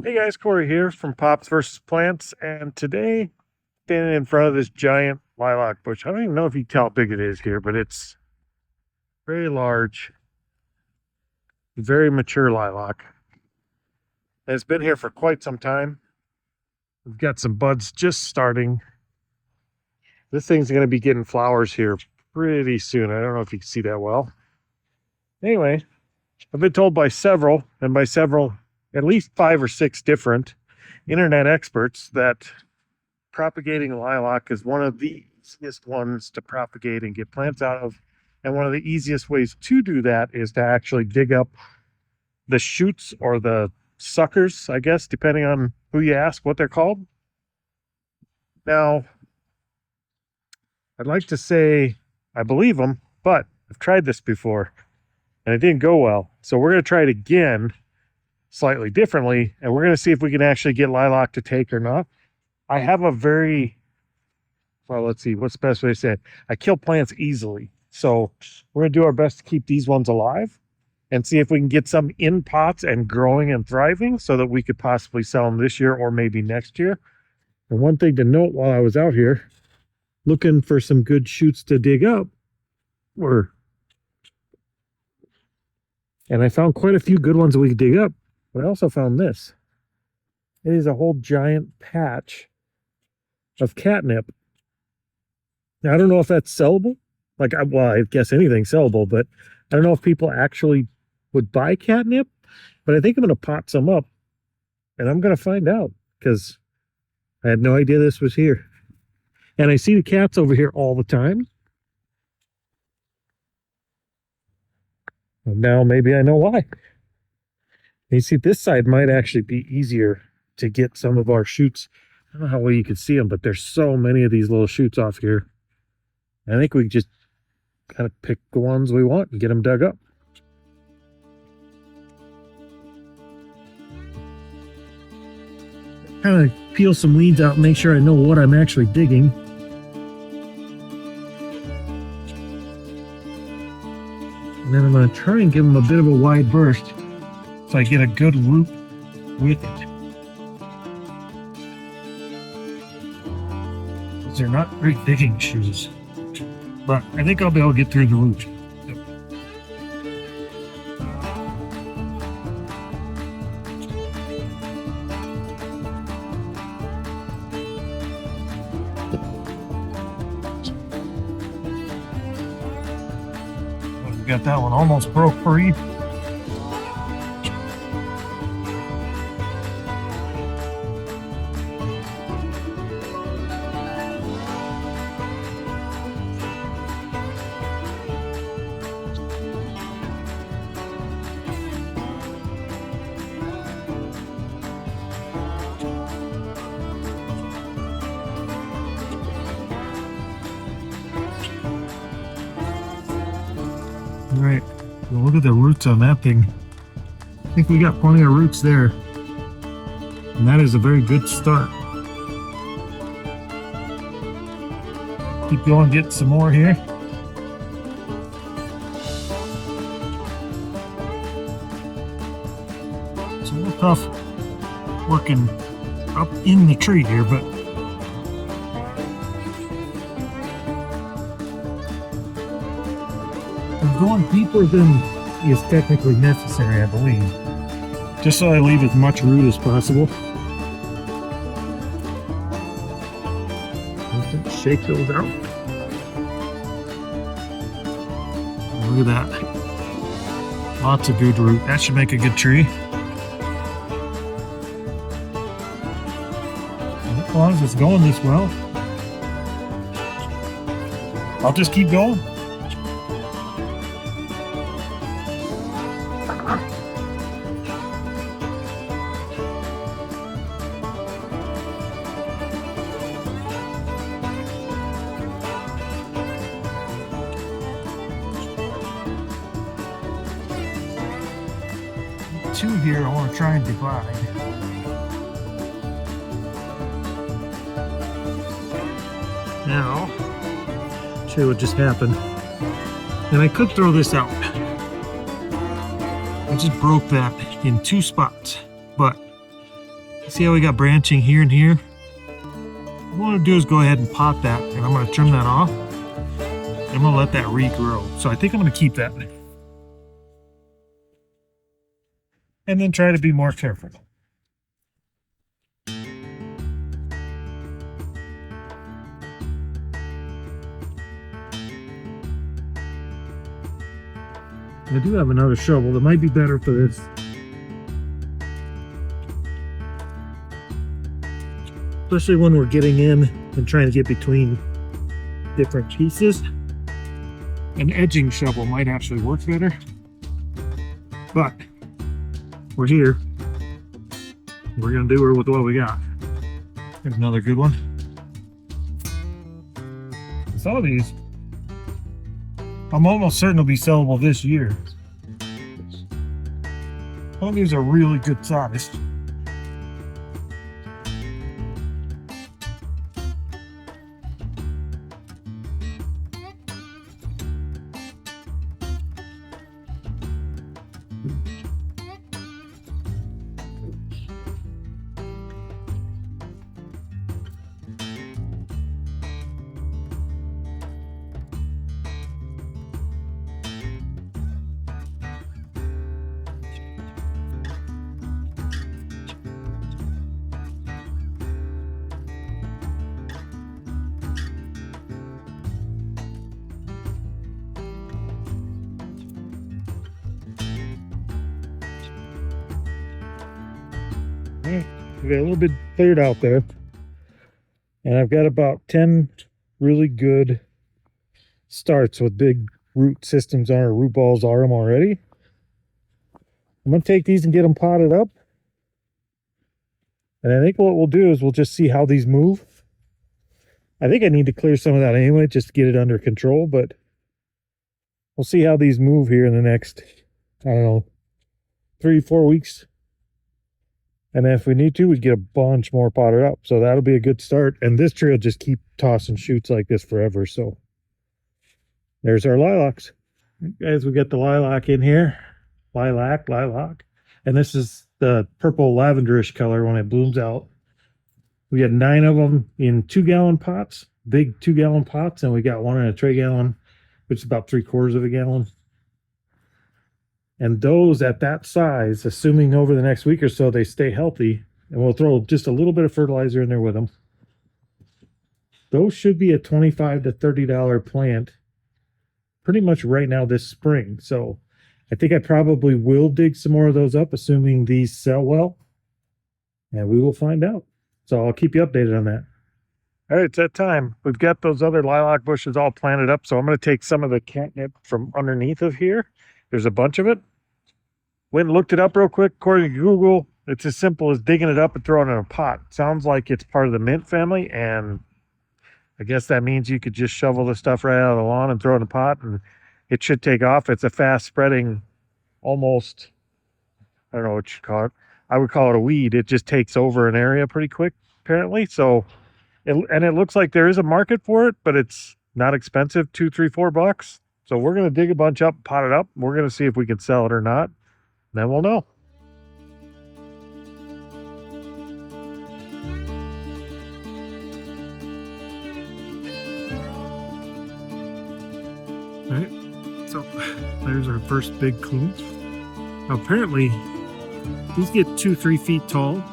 Hey guys, Corey here from Pops versus Plants, and today standing in front of this giant lilac bush. I don't even know if you can tell how big it is here, but it's very large, very mature lilac. And it's been here for quite some time. We've got some buds just starting. This thing's going to be getting flowers here pretty soon. I don't know if you can see that well. Anyway, I've been told by several, and by several, at least 5 or 6 different internet experts that propagating lilac is one of the easiest ones to propagate and get plants out of. And one of the easiest ways to do that is to actually dig up the shoots or the suckers, I guess, depending on who you ask what they're called. Now, I'd like to say I believe them, but I've tried this before and it didn't go well. So we're going to try it again slightly differently, and we're going to see if we can actually get lilac to take or not. I have a very, well, let's see, what's the best way to say it? I kill plants easily. So we're going to do our best to keep these ones alive and see if we can get some in pots and growing and thriving so that we could possibly sell them this year or maybe next year. And one thing to note while I was out here looking for some good shoots to dig up and I found quite a few good ones that we could dig up, but I also found this. It is a whole giant patch of catnip. Now, I don't know if that's sellable. Well, I guess anything's sellable, but I don't know if people actually would buy catnip, but I think I'm going to pot some up and I'm going to find out because I had no idea this was here. And I see the cats over here all the time. And now maybe I know why. You see, this side might actually be easier to get some of our shoots. I don't know how well you can see them, but there's so many of these little shoots off here. I think we just kind of pick the ones we want and get them dug up. Kind of peel some weeds out and make sure I know what I'm actually digging. And then I'm going to try and give them a bit of a wide burst so I get a good root with it. They're not great digging shoes, but I think I'll be able to get through the root. We got that one almost broke free. All right, well, look at the roots on that thing. I think we got plenty of roots there. And that is a very good start. Keep going, get some more here. It's a little tough working up in the tree here, but going deeper than is technically necessary, I believe. Just so I leave as much root as possible. Just shake those out. Look at that. Lots of good root. That should make a good tree. As long as it's going this well, I'll just keep going. Two here I want to try and divide. Now, show you what just happened. And I could throw this out. I just broke that in 2 spots, but See how we got branching here and here? What I'm going to do is go ahead and pot that, and I'm going to trim that off. I'm going to let that regrow. So I think I'm going to keep that. And then try to be more careful. I do have another shovel that might be better for this. Especially when we're getting in and trying to get between different pieces. An edging shovel might actually work better. But we're here. We're gonna do it with what we got. Here's another good one. Some of these, I'm almost certain will be sellable this year. Some of these are really good size. We got a little bit cleared out there, and I've got about 10 really good starts with big root systems on, or root balls on them already. I'm going to take these and get them potted up, and I think what we'll do is we'll just see how these move. I think I need to clear some of that anyway just to get it under control, but we'll see how these move here in the next, I don't know, 3-4 weeks. And if we need to, we'd get a bunch more potted up. So that'll be a good start. And this tree will just keep tossing shoots like this forever. So there's our lilacs. Guys, we got the lilac in here. Lilac. And this is the purple lavenderish color when it blooms out. We got 9 of them in 2-gallon pots, big 2-gallon pots. And we got one in a tray gallon, which is about 3/4 of a gallon. And those at that size, assuming over the next week or so they stay healthy, and we'll throw just a little bit of fertilizer in there with them, those should be a $25 to $30 plant pretty much right now this spring. So I think I probably will dig some more of those up, assuming these sell well, and we will find out. So I'll keep you updated on that. All right, it's that time. We've got those other lilac bushes all planted up, so I'm going to take some of the catnip from underneath of here. There's a bunch of it. Went and looked it up real quick. According to Google, it's as simple as digging it up and throwing it in a pot. Sounds like it's part of the mint family, and I guess that means you could just shovel the stuff right out of the lawn and throw it in a pot, and it should take off. It's a fast-spreading, almost, I don't know what you call it. I would call it a weed. It just takes over an area pretty quick, apparently. So, it looks like there is a market for it, but it's not expensive, $2, $3, $4. So we're going to dig a bunch up, pot it up. We're going to see if we can sell it or not. Then we'll know. All right, so there's our first big clump. Now, apparently, these get 2-3 feet tall,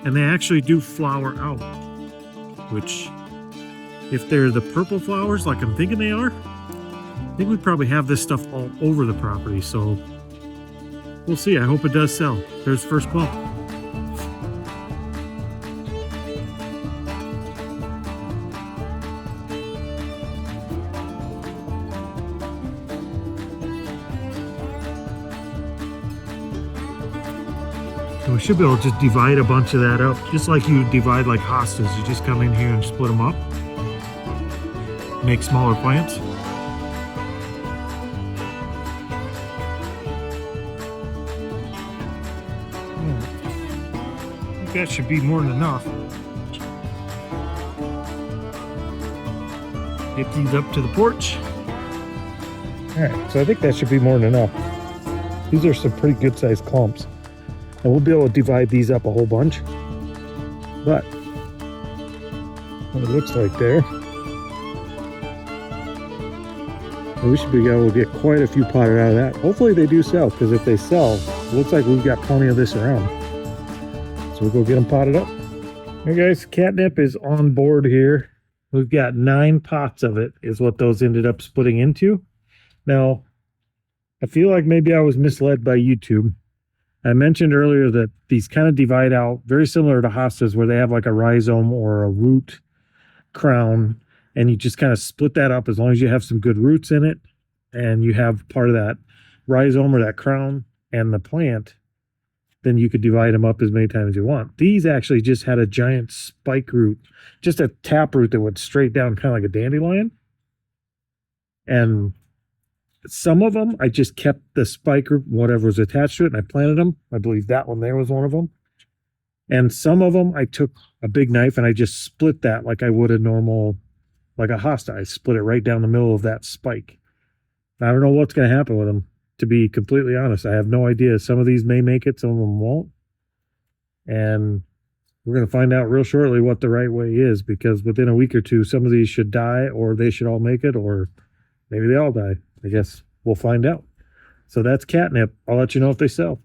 and they actually do flower out, which, if they're the purple flowers like I'm thinking they are, I think we probably have this stuff all over the property, so we'll see. I hope it does sell. There's the first clump. So we should be able to just divide a bunch of that up, just like you divide like hostas. You just come in here and split them up, make smaller plants. That should be more than enough. Get these up to the porch. All right, so I think that should be more than enough. These are some pretty good sized clumps, and we'll be able to divide these up a whole bunch. but what it looks like there. We should be able to get quite a few potted out of that. Hopefully they do sell, because if they sell, it looks like we've got plenty of this around. So we'll go get them potted up. Hey guys, catnip is on board here. We've got 9 pots of it is what those ended up splitting into. Now, I feel like maybe I was misled by YouTube. I mentioned earlier that these kind of divide out very similar to hostas, where they have like a rhizome or a root crown, and you just kind of split that up as long as you have some good roots in it and you have part of that rhizome or that crown and the plant, then you could divide them up as many times as you want. These actually just had a giant spike root, just a tap root that went straight down, kind of like a dandelion. And some of them, I just kept the spike root, whatever was attached to it, and I planted them. I believe that one there was one of them. And some of them, I took a big knife and I just split that like I would a normal, like a hosta. I split it right down the middle of that spike. I don't know what's going to happen with them. To be completely honest, I have no idea. Some of these may make it, some of them won't. And we're going to find out real shortly what the right way is, because within a week or two, some of these should die, or they should all make it, or maybe they all die. I guess we'll find out. So that's catnip. I'll let you know if they sell.